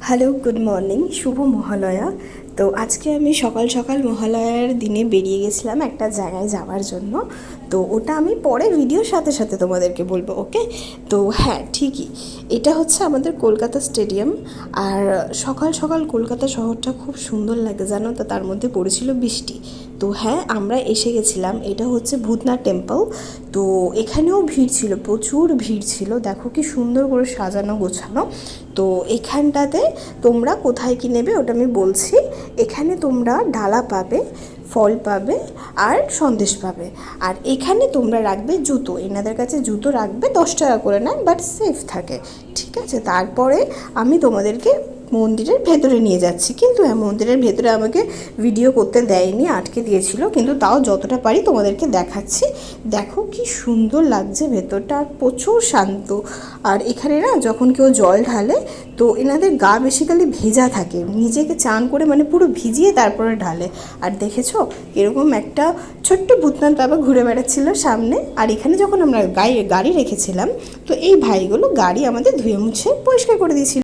Hello, good morning, শুভ মহালয়া। তো আজকে আমি সকাল সকাল মহালয়ার দিনে বেরিয়ে গেছিলাম একটা জায়গায় যাওয়ার জন্য। তো ওটা আমি পরে ভিডিওর সাথে সাথে তোমাদেরকে বলবো, ওকে? তো হ্যাঁ, ঠিকই, এটা হচ্ছে আমাদের কলকাতা স্টেডিয়াম। আর সকাল সকাল কলকাতা শহরটা খুব সুন্দর লাগে, জানো তো, তার মধ্যে পড়েছিল বৃষ্টি। তো হ্যাঁ, আমরা এসে গেছিলাম। এটা হচ্ছে ভূতনাথ টেম্পল। তো এখানেও ভিড় ছিল, প্রচুর ভিড় ছিল। দেখো কি সুন্দর করে সাজানো গোছানো। তো এখানটাতে তোমরা কোথায় কি নেবে ওটা আমি বলছি। এখানে তোমরা ডালা পাবে, ফল পাবে, আর সন্দেশ পাবে। আর এখানে তোমরা রাখবে জুতো, এনাদের কাছে জুতো রাখবে, 10 টাকা করে নেয়, বাট সেফ থাকে, ঠিক আছে? তারপরে আমি তোমাদেরকে মন্দিরের ভেতরে নিয়ে যাচ্ছি, কিন্তু হ্যাঁ, মন্দিরের ভেতরে আমাকে ভিডিও করতে দেয়নি, আটকে দিয়েছিল, কিন্তু তাও যতটা পারি তোমাদেরকে দেখাচ্ছি। দেখো কি সুন্দর লাগছে ভেতরটা, আর প্রচুর শান্ত। আর এখানে না, যখন কেউ জল ঢালে, তো এনাদের গা বেসিক্যালি ভেজা থাকে, নিজেকে চান করে মানে পুরো ভিজিয়ে তারপরে ঢালে। আর দেখেছো এরকম একটা ছোট্ট ভূতনাথ বাবা ঘুরে বেড়াচ্ছিল সামনে। আর এখানে যখন আমরা গাড়ি রেখেছিলাম, তো এই ভাইগুলো গাড়ি আমাদের ধুয়ে মুছে পরিষ্কার করে দিয়েছিল।